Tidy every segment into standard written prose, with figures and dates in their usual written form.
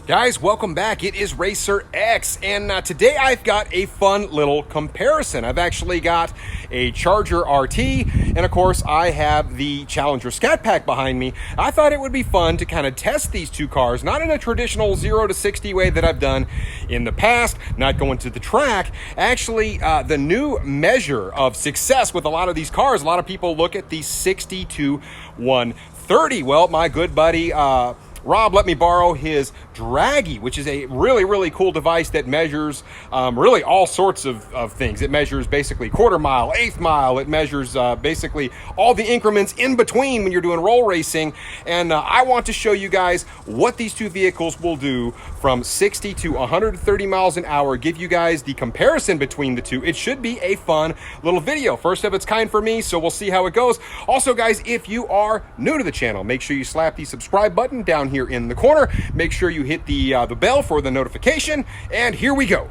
Guys, welcome back. It is Racer X, and today I've got a fun little comparison. I've actually got a Charger RT, and of course I have the Challenger Scatpack behind me. I thought it would be fun to kind of test these two cars, not in a traditional 0 to 60 way that I've done in the past, not going to the track. Actually, the new measure of success with a lot of these cars, a lot of people look at the 60 to 130. Well, my good buddy, Rob let me borrow his Dragy, which is a really cool device that measures really all sorts of things. It measures basically quarter mile, eighth mile. It measures basically all the increments in between when you're doing roll racing. And I want to show you guys what these two vehicles will do from 60 to 130 miles an hour, give you guys the comparison between the two. It should be a fun little video. First of its kind for me, so we'll see how it goes. Also, guys, if you are new to the channel, make sure you slap the subscribe button down here in the corner. Make sure you hit the bell for the notification, and here we go.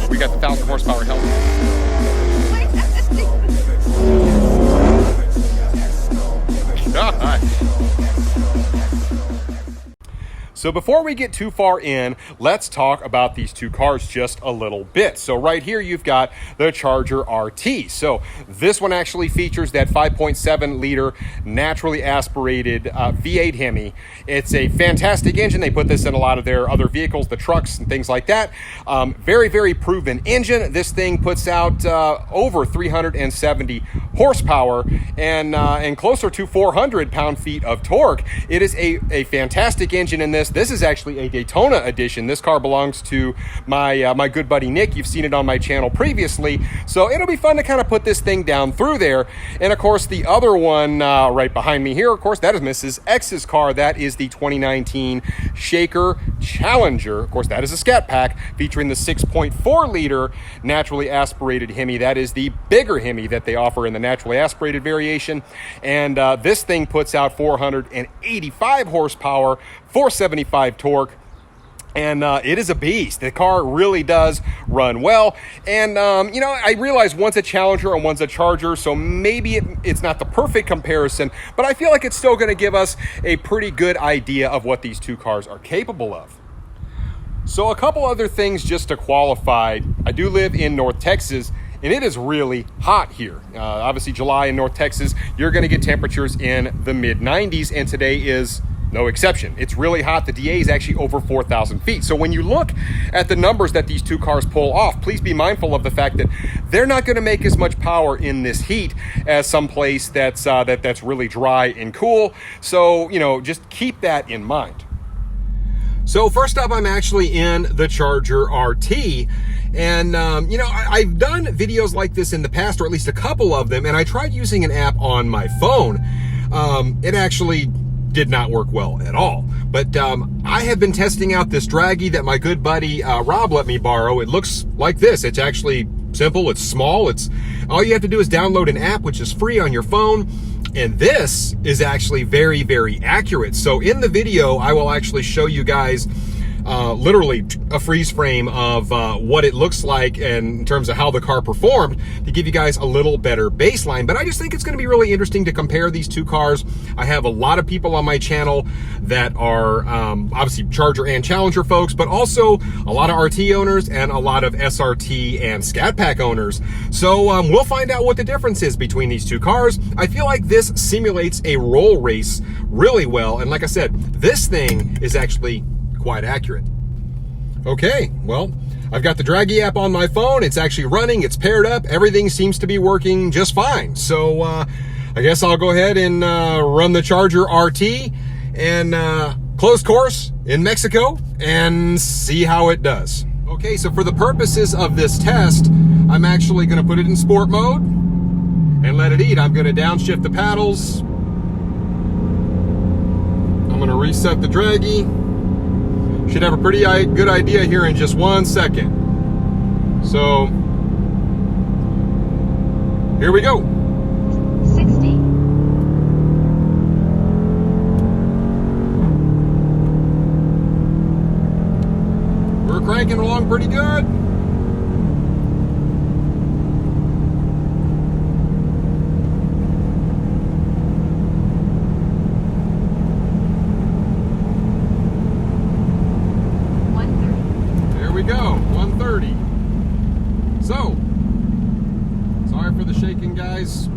We got the 1,000 horsepower So before we get too far in, let's talk about these two cars just a little bit. So right here, you've got the Charger RT. So this one actually features that 5.7 liter naturally aspirated V8 Hemi. It's a fantastic engine. They put this in a lot of their other vehicles, the trucks and things like that. Very proven engine. This thing puts out over 370 horsepower and closer to 400 pound-feet of torque. It is a fantastic engine in this. This is actually a Daytona edition. This car belongs to my good buddy Nick. You've seen it on my channel previously, so it'll be fun to kind of put this thing down through there. And of course, the other one right behind me here, of course, that is Mrs. X's car. That is the 2019 Shaker Challenger. Of course, that is a Scat Pack featuring the 6.4 liter naturally aspirated Hemi. That is the bigger Hemi that they offer in the naturally aspirated variation. And this thing puts out 485 horsepower, 475 torque, and it is a beast. The car really does run well. And, you know, I realize one's a Challenger and one's a Charger, so maybe it's not the perfect comparison, but I feel like it's still going to give us a pretty good idea of what these two cars are capable of. So a couple other things just to qualify. I do live in North Texas, and it is really hot here. Obviously, July in North Texas, you're going to get temperatures in the mid-90s, and today is no exception. It's really hot. The DA is actually over 4,000 feet. So when you look at the numbers that these two cars pull off, please be mindful of the fact that they're not going to make as much power in this heat as some place that's really dry and cool. So, you know, just keep that in mind. So first up, I'm actually in the Charger RT. And, you know, I've done videos like this in the past, or at least a couple of them, and I tried using an app on my phone. It actually did not work well at all. But I have been testing out this Dragy that my good buddy Rob let me borrow. It looks like this. It's actually simple. It's small. It's all you have to do is download an app, which is free on your phone. And this is actually very accurate. So in the video, I will actually show you guys literally a freeze frame of what it looks like and in terms of how the car performed to give you guys a little better baseline. But I just think it's going to be really interesting to compare these two cars. I have a lot of people on my channel that are obviously Charger and Challenger folks, but also a lot of RT owners and a lot of SRT and Scat Pack owners. So we'll find out what the difference is between these two cars. I feel like this simulates a roll race really well. And like I said, this thing is actually quite accurate. Okay, well, I've got the Dragy app on my phone. It's actually running. It's paired up. Everything seems to be working just fine. So I guess I'll go ahead and run the Charger RT and close course in Mexico and see how it does. Okay, so for the purposes of this test, I'm actually going to put it in sport mode and let it eat. I'm going to downshift the paddles. I'm going to reset the Dragy. Should have a pretty good idea here in just 1 second. So, here we go. 60. We're cranking along pretty good. 130. So, sorry for the shaking, guys.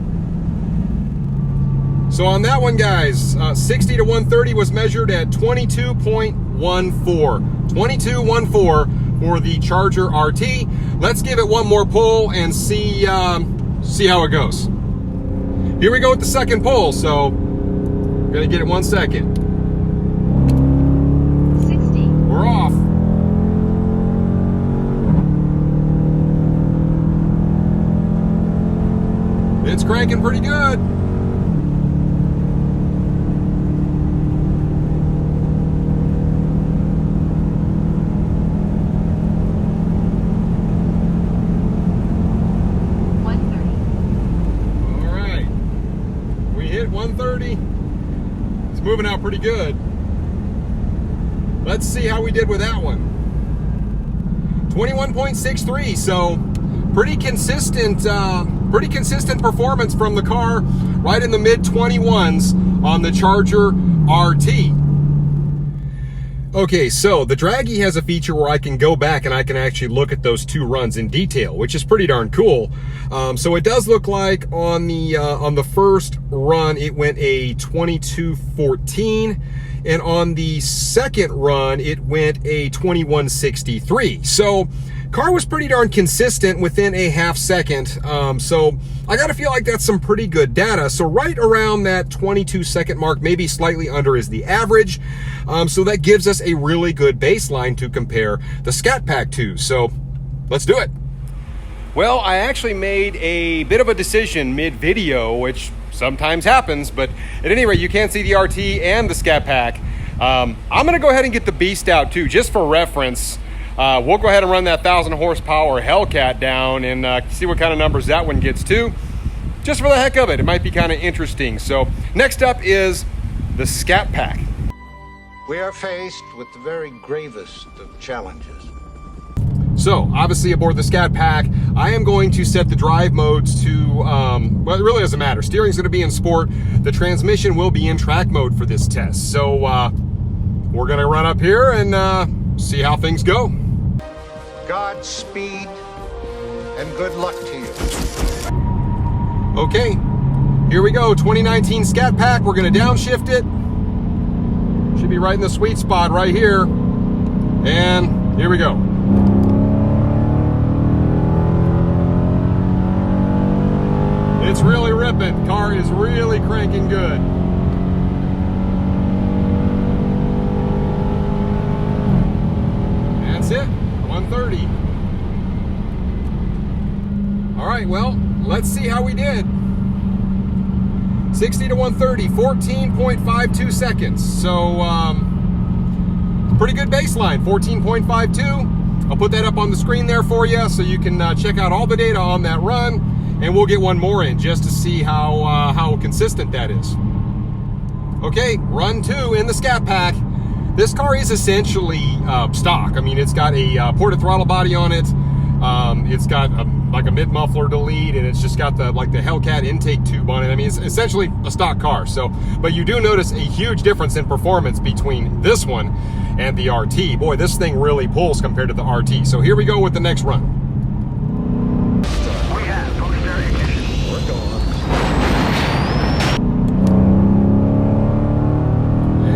So on that one, guys, 60 to 130 was measured at 22.14. 22.14 for the Charger RT. Let's give it one more pull and see how it goes. Here we go with the second pull, so I'm gonna get it 1 second. 60. We're off. It's cranking pretty good. All right, we hit 130. It's moving out pretty good. Let's see how we did with that one. 21.63, so pretty consistent performance from the car, right in the mid 21s on the Charger RT. Okay, so the Dragy has a feature where I can go back and I can actually look at those two runs in detail, which is pretty darn cool. So it does look like on the first run it went a 22.14, and on the second run it went a 21.63. So car was pretty darn consistent within a half second. So I gotta feel like that's some pretty good data. So right around that 22-second mark, maybe slightly under, is the average. So that gives us a really good baseline to compare the Scat Pack to. So let's do it. Well, I actually made a bit of a decision mid-video, which sometimes happens, but at any rate, you can see the RT and the Scat Pack. I'm gonna go ahead and get the Beast out too, just for reference. We'll go ahead and run that 1,000 horsepower Hellcat down and see what kind of numbers that one gets to. Just for the heck of it, it might be kind of interesting. So next up is the Scat Pack. We are faced with the very gravest of challenges. So obviously aboard the Scat Pack, I am going to set the drive modes to, well, it really doesn't matter. Steering's gonna be in sport. The transmission will be in track mode for this test. So we're gonna run up here and see how things go. Godspeed and good luck to you. Okay, here we go. 2019 Scat Pack. We're gonna downshift it. Should be right in the sweet spot right here. And here we go. It's really ripping. Car is really cranking good. That's it, 130. All right, well, let's see how we did. 60 to 130, 14.52 seconds. So, pretty good baseline, 14.52. I'll put that up on the screen there for you so you can check out all the data on that run, and we'll get one more in just to see how consistent that is. Okay, run 2 in the Scat Pack. This car is essentially stock. I mean, it's got a ported throttle body on it. It's got like a mid muffler to lead, and it's just got the Hellcat intake tube on it. I mean, it's essentially a stock car. So, but you do notice a huge difference in performance between this one and the RT. Boy, this thing really pulls compared to the RT. So here we go with the next run. We have focused our ignition. We're going.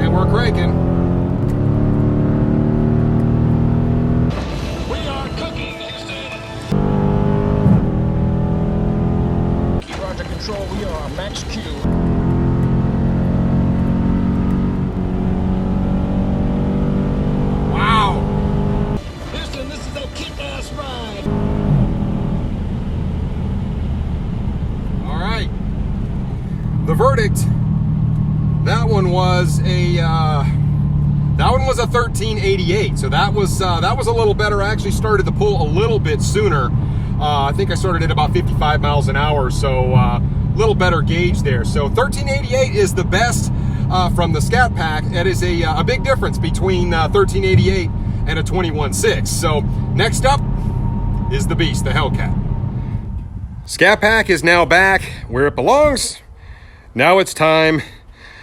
And we're cranking. We are max Q. Wow. Listen, this is a kick-ass ride. All right. The verdict. That one was a 1388. So that was a little better. I actually started the pull a little bit sooner. I think I started at about 55 miles an hour. So little better gauge there. So 1388 is the best from the Scat Pack. That is a big difference between 1388 and a 21.6. So next up is the Beast, the Hellcat. Scat Pack is now back where it belongs. Now it's time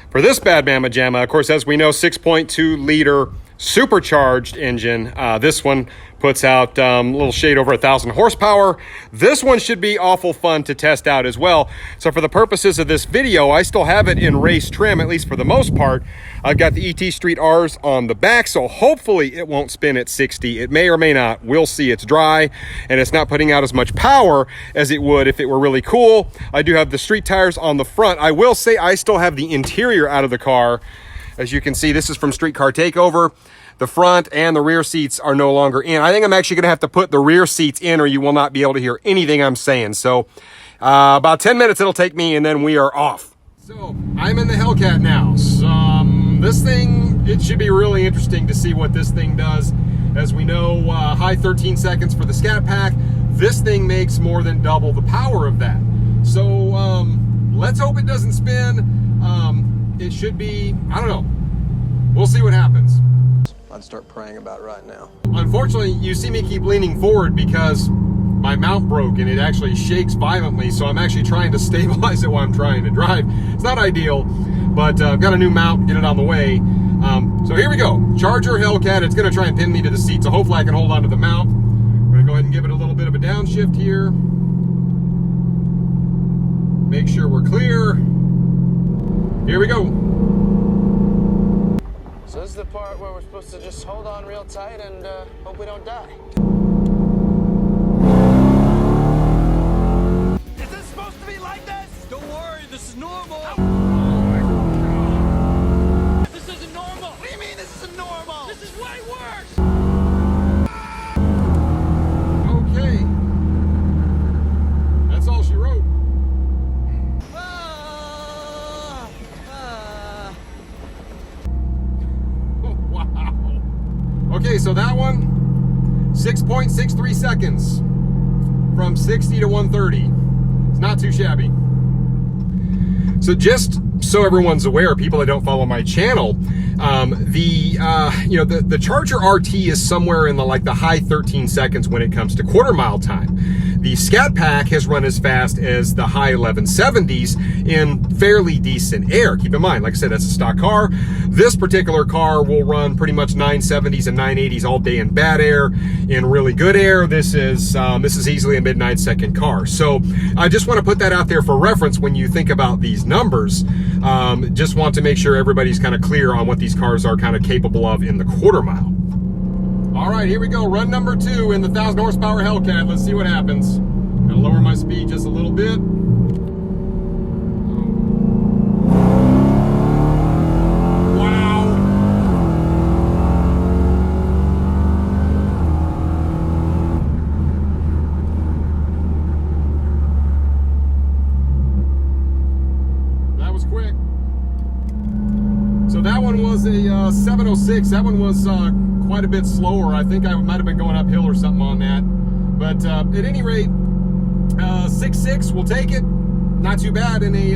for this bad mamma jamma. Of course, as we know, 6.2 liter supercharged engine. This one puts out a little shade over 1,000 horsepower. This one should be awful fun to test out as well. So for the purposes of this video, I still have it in race trim, at least for the most part. I've got the ET Street R's on the back, so hopefully it won't spin at 60. It may or may not. We'll see. It's dry, and it's not putting out as much power as it would if it were really cool. I do have the street tires on the front. I will say I still have the interior out of the car. As you can see, this is from Streetcar Takeover. The front and the rear seats are no longer in. I think I'm actually going to have to put the rear seats in, or you will not be able to hear anything I'm saying. So about 10 minutes it'll take me, and then we are off. So I'm in the Hellcat now. This thing, it should be really interesting to see what this thing does. As we know, high 13 seconds for the Scat Pack. This thing makes more than double the power of that. So let's hope it doesn't spin. It should be, I don't know. We'll see what happens. I'd start praying about right now. Unfortunately, you see me keep leaning forward because my mount broke and it actually shakes violently, so I'm actually trying to stabilize it while I'm trying to drive. It's not ideal, but I've got a new mount, get it on the way. So here we go. Charger Hellcat. It's going to try and pin me to the seat, so hopefully I can hold on to the mount. I'm going to go ahead and give it a little bit of a downshift here. Make sure we're clear. Here we go. So this is the part where we're supposed to just hold on real tight and hope we don't die. Is this supposed to be like this? Don't worry, this is normal. This isn't normal. What do you mean this isn't normal? This is way worse. Okay. That's all she wrote. Wow. Okay, so that one, 6.63 seconds from 60 to 130. It's not too shabby. So just so everyone's aware, people that don't follow my channel, the Charger RT is somewhere in the high 13 seconds when it comes to quarter mile time. The Scat Pack has run as fast as the high 1170s in fairly decent air. Keep in mind, like I said, that's a stock car. This particular car will run pretty much 970s and 980s all day in bad air. In really good air, this is easily a mid 9-second car. So I just want to put that out there for reference when you think about these numbers. Just want to make sure everybody's kind of clear on what these cars are kind of capable of in the quarter mile. All right, here we go. Run number 2 in the 1,000 horsepower Hellcat. Let's see what happens. Gotta lower my speed just a little bit. Wow. That was quick. So that one was a 706. That one was quite a bit slower. I think I might have been going uphill or something on that. But at any rate, 6.6, we'll take it. Not too bad in a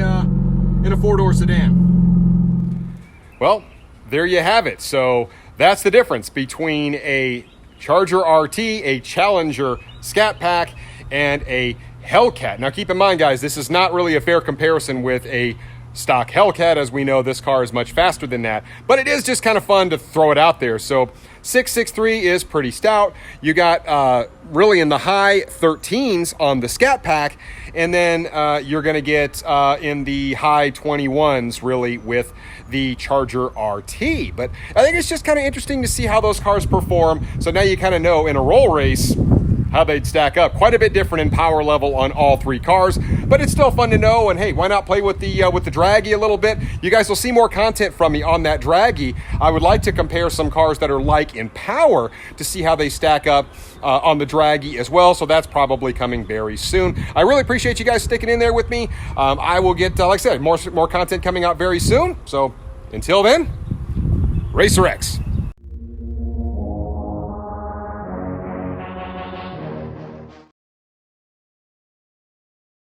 4-door sedan. Well, there you have it. So that's the difference between a Charger RT, a Challenger Scatpack, and a Hellcat. Now keep in mind, guys, this is not really a fair comparison with a stock Hellcat. As we know, this car is much faster than that, but it is just kind of fun to throw it out there. So 6.63 is pretty stout. You got really in the high 13s on the Scat Pack, and then you're going to get in the high 21s really with the Charger RT. But I think it's just kind of interesting to see how those cars perform. So now you kind of know in a roll race how they'd stack up. Quite a bit different in power level on all 3 cars, but it's still fun to know. And hey, why not play with the Dragy a little bit? You guys will see more content from me on that Dragy. I would like to compare some cars that are like in power to see how they stack up on the Dragy as well. So that's probably coming very soon. I really appreciate you guys sticking in there with me. I will get, like I said, more content coming out very soon. So until then, Racer X.